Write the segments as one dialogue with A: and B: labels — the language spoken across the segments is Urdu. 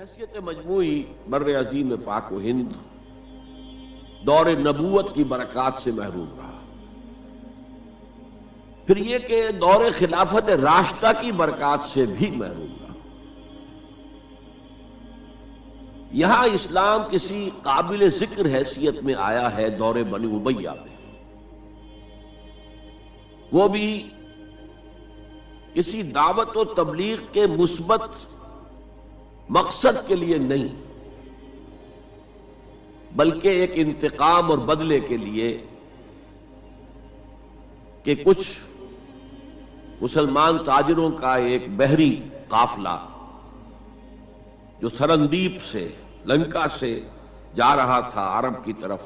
A: بحیثیت مجموعی بر عظیم پاک و ہند دور نبوت کی برکات سے محروم رہا. پھر یہ کہ دور خلافت راشدہ کی برکات سے بھی محروم رہا. یہاں اسلام کسی قابل ذکر حیثیت میں آیا ہے دور بنی امیہ میں، وہ بھی کسی دعوت و تبلیغ کے مثبت مقصد کے لیے نہیں، بلکہ ایک انتقام اور بدلے کے لیے کہ کچھ مسلمان تاجروں کا ایک بحری قافلہ جو سرندیپ سے لنکا سے جا رہا تھا عرب کی طرف،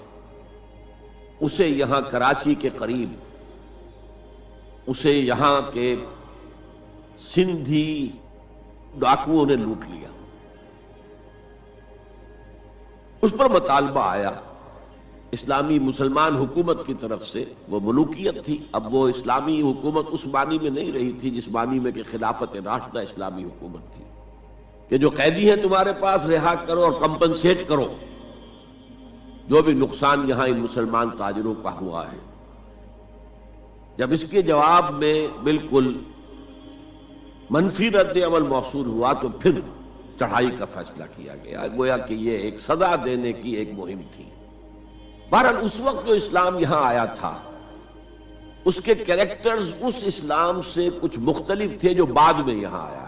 A: اسے یہاں کراچی کے قریب اسے یہاں کے سندھی ڈاکوؤں نے لوٹ لیا. اس پر مطالبہ آیا اسلامی مسلمان حکومت کی طرف سے. وہ ملوکیت تھی، اب وہ اسلامی حکومت اس معنی میں نہیں رہی تھی جس معنی میں کہ خلافت راشدہ اسلامی حکومت تھی کہ جو قیدی ہیں تمہارے پاس رہا کرو اور کمپنسیٹ کرو جو بھی نقصان یہاں ان مسلمان تاجروں کا ہوا ہے. جب اس کے جواب میں بالکل منفی رد عمل موصول ہوا تو پھر چڑھائی کا فیصلہ کیا گیا، گویا کہ یہ ایک سزا دینے کی ایک مہم تھی. بہرحال اس وقت جو اسلام یہاں آیا تھا اس کے کریکٹرز اس اسلام سے کچھ مختلف تھے جو بعد میں یہاں آیا.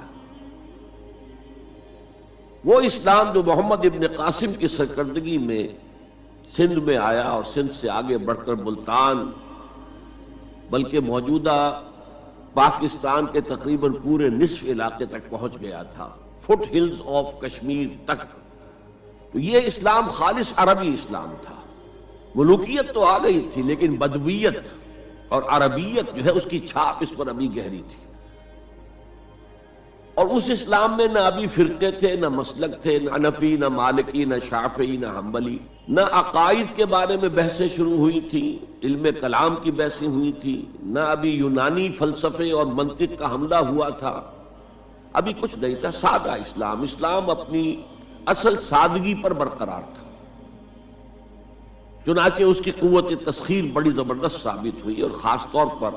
A: وہ اسلام جو محمد ابن قاسم کی سرکردگی میں سندھ میں آیا اور سندھ سے آگے بڑھ کر ملتان بلکہ موجودہ پاکستان کے تقریباً پورے نصف علاقے تک پہنچ گیا تھا، فٹ ہلز آف کشمیر تک. تو یہ اسلام خالص عربی اسلام تھا. ملوکیت تو آ گئی تھی لیکن بدویت اور عربیت جو ہے اس کی چھاپ اس پر ابھی گہری تھی. اور اس اسلام میں نہ ابھی فرقے تھے، نہ مسلک تھے، نہ حنفی، نہ مالکی، نہ شافعی، نہ حنبلی. نہ عقائد کے بارے میں بحثیں شروع ہوئی تھیں، علم کلام کی بحثیں ہوئی تھیں، نہ ابھی یونانی فلسفے اور منطق کا حملہ ہوا تھا. ابھی کچھ نہیں تھا، سادہ اسلام. اسلام اپنی اصل سادگی پر برقرار تھا. چنانچہ اس کی قوت تسخیر بڑی زبردست ثابت ہوئی، اور خاص طور پر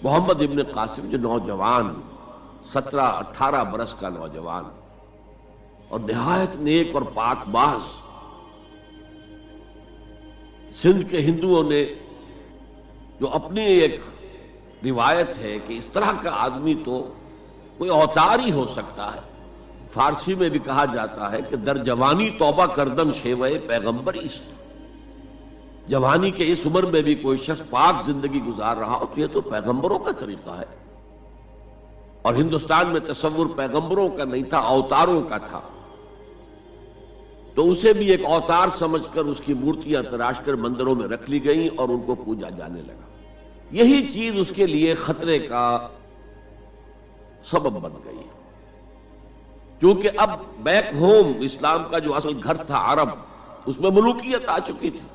A: محمد ابن قاسم جو نوجوان 17-18 برس کا نوجوان اور نہایت نیک اور پاک باز، سندھ کے ہندوؤں نے جو اپنی ایک روایت ہے کہ اس طرح کا آدمی تو کوئی اوتار ہی ہو سکتا ہے. فارسی میں بھی کہا جاتا ہے کہ در جوانی توبہ کردن شیوہ پیغمبر است. جوانی کے اس عمر میں بھی کوئی شخص پاک زندگی گزار رہا ہو تو یہ تو پیغمبروں کا طریقہ ہے. اور ہندوستان میں تصور پیغمبروں کا نہیں تھا، اوتاروں کا تھا. تو اسے بھی ایک اوتار سمجھ کر اس کی مورتیاں تراش کر مندروں میں رکھ لی گئیں اور ان کو پوجا جانے لگا. یہی چیز اس کے لیے خطرے کا سبب بن گئی، کیونکہ اب بیک ہوم اسلام کا جو اصل گھر تھا عرب، اس میں ملوکیت آ چکی تھی،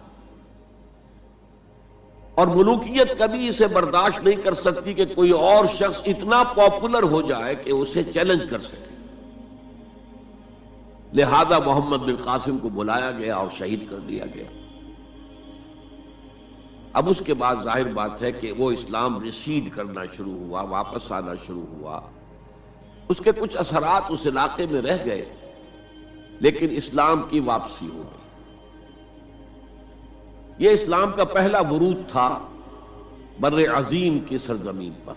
A: اور ملوکیت کبھی اسے برداشت نہیں کر سکتی کہ کوئی اور شخص اتنا پاپولر ہو جائے کہ اسے چیلنج کر سکے. لہذا محمد بن قاسم کو بلایا گیا اور شہید کر دیا گیا. اب اس کے بعد ظاہر بات ہے کہ وہ اسلام ریسیڈ کرنا شروع ہوا، واپس آنا شروع ہوا. اس کے کچھ اثرات اس علاقے میں رہ گئے لیکن اسلام کی واپسی ہو گئی. یہ اسلام کا پہلا ورود تھا بر عظیم کی سرزمین پر.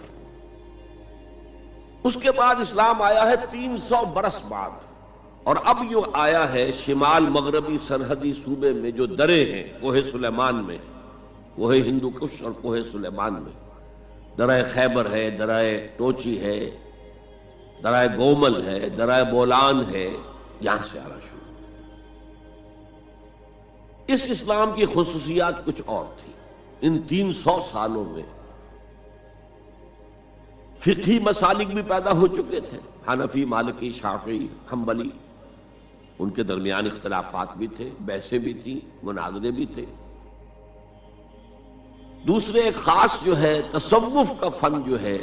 A: اس کے بعد اسلام آیا ہے 300 برس بعد، اور اب یہ آیا ہے شمال مغربی سرحدی صوبے میں جو درے ہیں، کوہ سلیمان میں، کوہ ہندو کش اور کوہ سلیمان میں. درہ خیبر ہے، درہ ٹوچی ہے، درہ گومل ہے، درہ بولان ہے، یہاں سے آنا شروع. اس اسلام کی خصوصیات کچھ اور تھی. ان 300 سالوں میں فقہی مسالک بھی پیدا ہو چکے تھے، حنفی، مالکی، شافعی، حنبلی. ان کے درمیان اختلافات بھی تھے، بحثیں بھی تھیں، مناظرے بھی تھے. دوسرے ایک خاص جو ہے تصوف کا فن جو ہے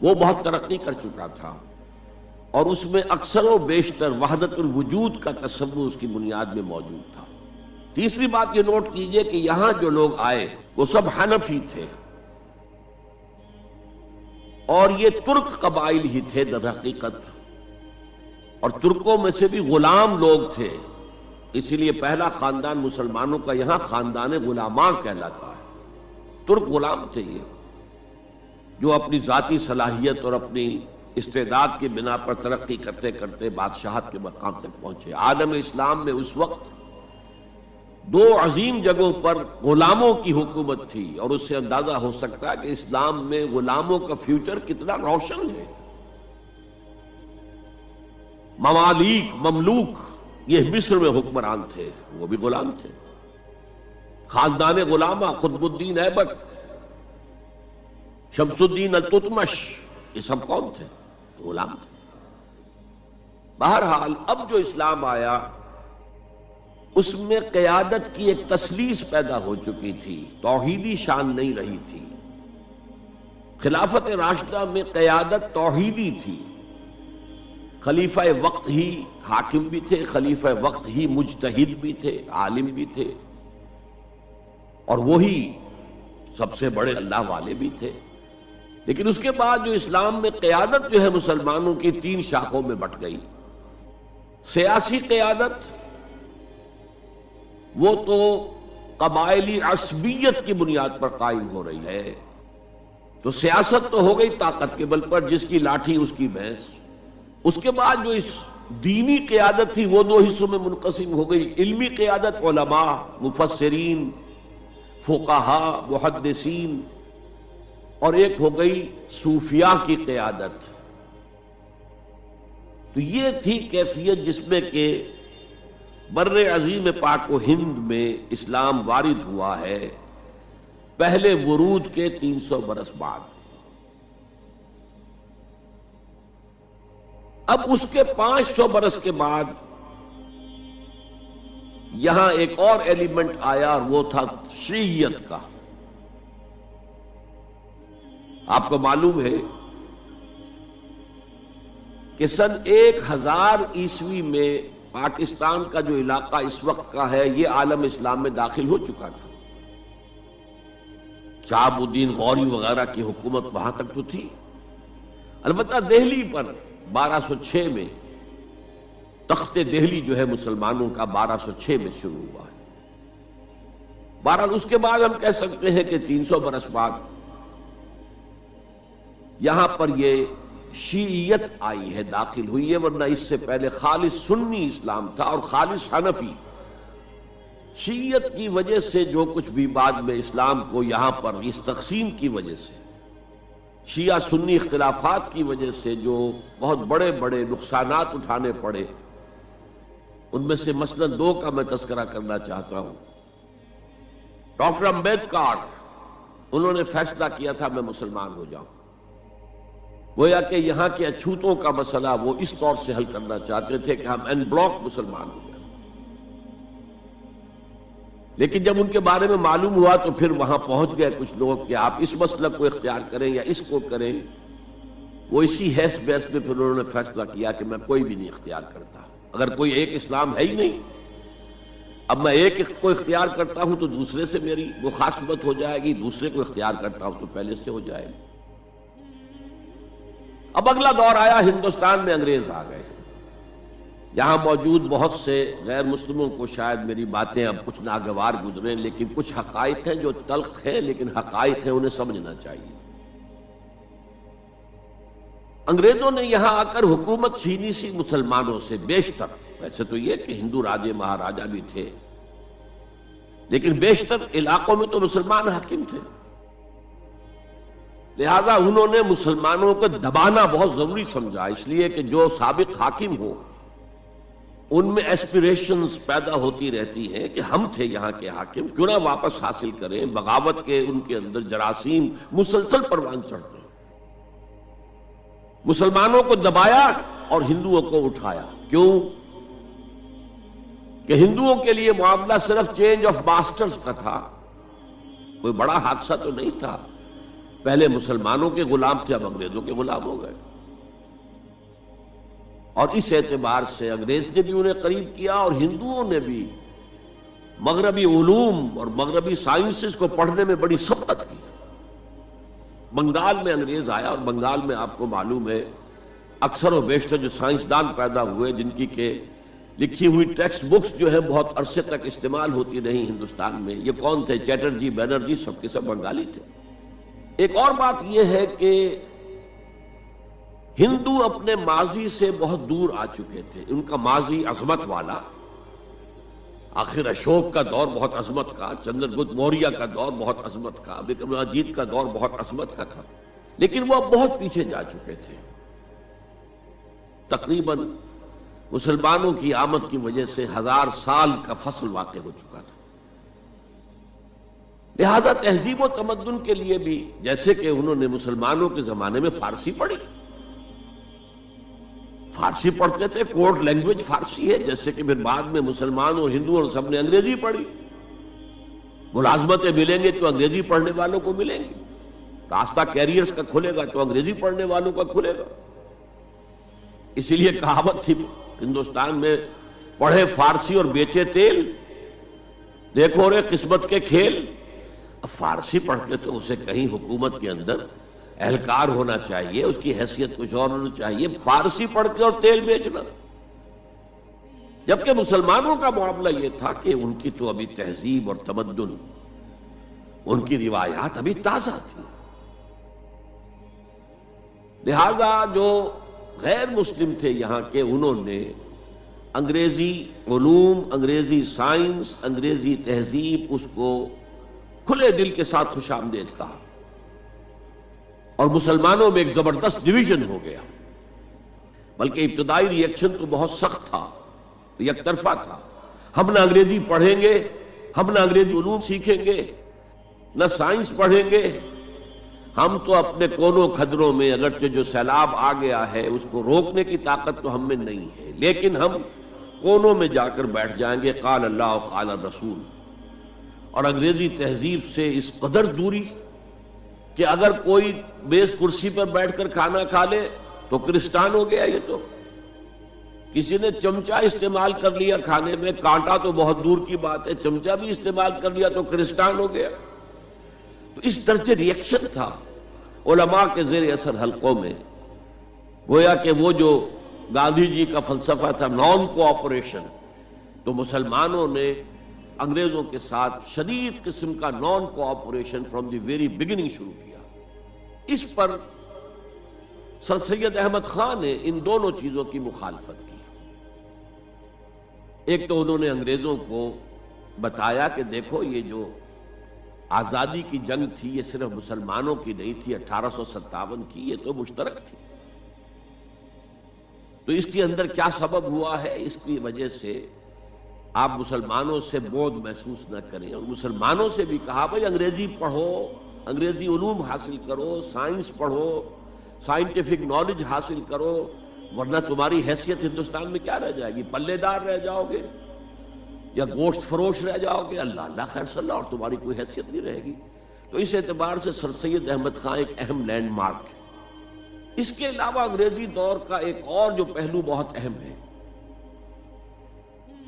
A: وہ بہت ترقی کر چکا تھا، اور اس میں اکثر و بیشتر وحدت الوجود کا تصور اس کی بنیاد میں موجود تھا۔ تیسری بات یہ نوٹ کیجئے کہ یہاں جو لوگ آئے وہ سب حنفی تھے، اور یہ ترک قبائل ہی تھے در حقیقت، اور ترکوں میں سے بھی غلام لوگ تھے، اسی لیے پہلا خاندان مسلمانوں کا یہاں خاندان غلامان کہلاتا ہے۔ ترک غلام تھے یہ، جو اپنی ذاتی صلاحیت اور اپنی استعداد کی بنا پر ترقی کرتے کرتے بادشاہت کے مقام تک پہنچے۔ عالم اسلام میں اس وقت دو عظیم جگہوں پر غلاموں کی حکومت تھی، اور اس سے اندازہ ہو سکتا ہے کہ اسلام میں غلاموں کا فیوچر کتنا روشن ہے۔ ممالک، مملوک، یہ مصر میں حکمران تھے، وہ بھی غلام تھے۔ خاندان غلامہ، قطب الدین ایبک، شمس الدین التتمش، یہ سب کون تھے؟ غلام تھے۔ بہرحال اب جو اسلام آیا اس میں قیادت کی ایک تسلیس پیدا ہو چکی تھی، توحیدی شان نہیں رہی تھی۔ خلافت راشدہ میں قیادت توحیدی تھی، خلیفہ وقت ہی حاکم بھی تھے، خلیفہ وقت ہی مجتہد بھی تھے، عالم بھی تھے، اور وہی سب سے بڑے اللہ والے بھی تھے۔ لیکن اس کے بعد جو اسلام میں قیادت جو ہے مسلمانوں کی تین شاخوں میں بٹ گئی۔ سیاسی قیادت وہ تو قبائلی عصبیت کی بنیاد پر قائم ہو رہی ہے، تو سیاست تو ہو گئی طاقت کے بل پر، جس کی لاٹھی اس کی بھینس۔ اس کے بعد جو اس دینی قیادت تھی وہ دو حصوں میں منقسم ہو گئی، علمی قیادت علماء، مفسرین، فقہاء، محدثین، اور ایک ہو گئی صوفیاء کی قیادت۔ تو یہ تھی کیفیت جس میں کہ بر عظیم پاک و ہند میں اسلام وارد ہوا ہے پہلے ورود کے 300 برس بعد۔ اب اس کے 500 برس کے بعد یہاں ایک اور ایلیمنٹ آیا، اور وہ تھا شیعیت کا۔ آپ کو معلوم ہے کہ سن 1000 عیسوی میں پاکستان کا جو علاقہ اس وقت کا ہے یہ عالم اسلام میں داخل ہو چکا تھا۔ شہاب الدین غوری وغیرہ کی حکومت وہاں تک تو تھی، البتہ دہلی پر 1206 میں تخت دہلی جو ہے مسلمانوں کا 1206 میں شروع ہوا ہے۔ بہرحال اس کے بعد ہم کہہ سکتے ہیں کہ 300 برس بعد یہاں پر یہ شیعیت آئی ہے، داخل ہوئی ہے، ورنہ اس سے پہلے خالص سنی اسلام تھا اور خالص حنفی۔ شیعیت کی وجہ سے جو کچھ بھی بعد میں اسلام کو یہاں پر اس تقسیم کی وجہ سے، شیعہ سنی اختلافات کی وجہ سے جو بہت بڑے بڑے نقصانات اٹھانے پڑے، ان میں سے مثلا 2 کا میں تذکرہ کرنا چاہتا ہوں۔ ڈاکٹر امبیڈکر، انہوں نے فیصلہ کیا تھا میں مسلمان ہو جاؤں، گویا کہ یہاں کے اچھوتوں کا مسئلہ وہ اس طور سے حل کرنا چاہتے تھے کہ ہم این بلاک مسلمان ہو جائیں۔ لیکن جب ان کے بارے میں معلوم ہوا تو پھر وہاں پہنچ گئے کچھ لوگ کہ آپ اس مسلک کو اختیار کریں یا اس کو کریں۔ وہ اسی حیث بحث میں پھر انہوں نے فیصلہ کیا کہ میں کوئی بھی نہیں اختیار کرتا، اگر کوئی ایک اسلام ہے ہی نہیں، اب میں ایک کو اختیار کرتا ہوں تو دوسرے سے میری مخاصمت ہو جائے گی، دوسرے کو اختیار کرتا ہوں تو پہلے سے ہو جائے گی۔ اب اگلا دور آیا، ہندوستان میں انگریز آ گئے۔ یہاں موجود بہت سے غیر مسلموں کو شاید میری باتیں اب کچھ ناگوار گزریں، لیکن کچھ حقائق ہیں جو تلخ ہیں لیکن حقائق ہیں، انہیں سمجھنا چاہیے۔ انگریزوں نے یہاں آ کر حکومت چھینی سی مسلمانوں سے بیشتر، ویسے تو یہ کہ ہندو راجے مہاراجا بھی تھے، لیکن بیشتر علاقوں میں تو مسلمان حاکم تھے، لہذا انہوں نے مسلمانوں کو دبانا بہت ضروری سمجھا، اس لیے کہ جو سابق حاکم ہو ان میں ایسپیریشنز پیدا ہوتی رہتی ہیں کہ ہم تھے یہاں کے حاکم، کیوں نہ واپس حاصل کریں۔ بغاوت کے ان کے اندر جراثیم مسلسل پروان چڑھتے، مسلمانوں کو دبایا اور ہندوؤں کو اٹھایا۔ کیوں؟ کہ ہندوؤں کے لیے معاملہ صرف چینج آف ماسٹرز کا تھا، کوئی بڑا حادثہ تو نہیں تھا۔ پہلے مسلمانوں کے غلام تھے، اب انگریزوں کے غلام ہو گئے۔ اور اس اعتبار سے انگریز نے بھی انہیں قریب کیا اور ہندوؤں نے بھی مغربی علوم اور مغربی سائنسز کو پڑھنے میں بڑی سبقت کی۔ بنگال میں انگریز آیا اور بنگال میں آپ کو معلوم ہے اکثر و بیشتر جو سائنسدان پیدا ہوئے جن کی کہ لکھی ہوئی ٹیکسٹ بکس جو ہے بہت عرصے تک استعمال ہوتی نہیں ہندوستان میں، یہ کون تھے؟ چیٹرجی، بینرجی، سب کے سب بنگالی تھے۔ ایک اور بات یہ ہے کہ ہندو اپنے ماضی سے بہت دور آ چکے تھے، ان کا ماضی عظمت والا، آخر اشوک کا دور بہت عظمت کا، چندر گپت موریہ کا دور بہت عظمت کا، وکرماجیت کا دور بہت عظمت کا تھا، لیکن وہ اب بہت پیچھے جا چکے تھے۔ تقریباً مسلمانوں کی آمد کی وجہ سے 1000 سال کا فصل واقع ہو چکا تھا۔ لہذا تہذیب و تمدن کے لیے بھی، جیسے کہ انہوں نے مسلمانوں کے زمانے میں فارسی پڑھی، فارسی پڑھتے تھے، کوڈ لینگویج فارسی ہے، جیسے کہ پھر بعد میں مسلمان اور ہندو اور سب نے انگریزی پڑھی۔ ملازمتیں ملیں گے تو انگریزی پڑھنے والوں کو ملیں گی، راستہ کیریئرز کا کھلے گا تو انگریزی پڑھنے والوں کا کھلے گا۔ اسی لیے کہاوت تھی ہندوستان میں، پڑھے فارسی اور بیچے تیل، دیکھو رے قسمت کے کھیل۔ اب فارسی پڑھ کے تو اسے کہیں حکومت کے اندر اہلکار ہونا چاہیے، اس کی حیثیت کچھ اور ہونی چاہیے، فارسی پڑھ کے اور تیل بیچنا۔ جبکہ مسلمانوں کا معاملہ یہ تھا کہ ان کی تو ابھی تہذیب اور تمدن، ان کی روایات ابھی تازہ تھی، لہذا جو غیر مسلم تھے یہاں کے، انہوں نے انگریزی علوم، انگریزی سائنس، انگریزی تہذیب، اس کو کھلے دل کے ساتھ خوش آمدید کہا، اور مسلمانوں میں ایک زبردست ڈویژن ہو گیا۔ بلکہ ابتدائی ری ایکشن تو بہت سخت تھا، یک طرفہ تھا، ہم نہ انگریزی پڑھیں گے، ہم نہ انگریزی علوم سیکھیں گے، نہ سائنس پڑھیں گے، ہم تو اپنے کونوں کھدروں میں، اگرچہ جو سیلاب آ گیا ہے اس کو روکنے کی طاقت تو ہم میں نہیں ہے، لیکن ہم کونوں میں جا کر بیٹھ جائیں گے، قال اللہ و قال الرسول۔ اور انگریزی تہذیب سے اس قدر دوری کہ اگر کوئی بیس کرسی پر بیٹھ کر کھانا کھا لے تو کرسٹان ہو گیا۔ یہ تو کسی نے چمچہ استعمال کر لیا کھانے میں، کانٹا تو بہت دور کی بات ہے، چمچہ بھی استعمال کر لیا تو کرسٹان ہو گیا۔ تو اس درجے ریئیکشن تھا علماء کے زیر اثر حلقوں میں، گویا کہ وہ جو گاندھی جی کا فلسفہ تھا نان کوآپریشن، تو مسلمانوں نے انگریزوں کے ساتھ شدید قسم کا naan cooperation from the very beginning شروع کیا۔ اس پر سر سید احمد خان نے ان دونوں چیزوں کی مخالفت کی۔ ایک تو انہوں نے انگریزوں کو بتایا کہ دیکھو یہ جو آزادی کی جنگ تھی یہ صرف مسلمانوں کی نہیں تھی، 1857 کی، یہ تو مشترک تھی، تو اس کے اندر کیا سبب ہوا ہے، اس کی وجہ سے آپ مسلمانوں سے بودھ محسوس نہ کریں۔ اور مسلمانوں سے بھی کہا بھائی انگریزی پڑھو، انگریزی علوم حاصل کرو، سائنس پڑھو، سائنٹیفک نالج حاصل کرو، ورنہ تمہاری حیثیت ہندوستان میں کیا رہ جائے گی؟ پلے دار رہ جاؤ گے یا گوشت فروش رہ جاؤ گے، اللہ اللہ خیر صلی اللہ، اور تمہاری کوئی حیثیت نہیں رہے گی۔ تو اس اعتبار سے سر سید احمد خان ایک اہم لینڈ مارک ہے۔ اس کے علاوہ انگریزی دور کا ایک اور جو پہلو بہت اہم ہے،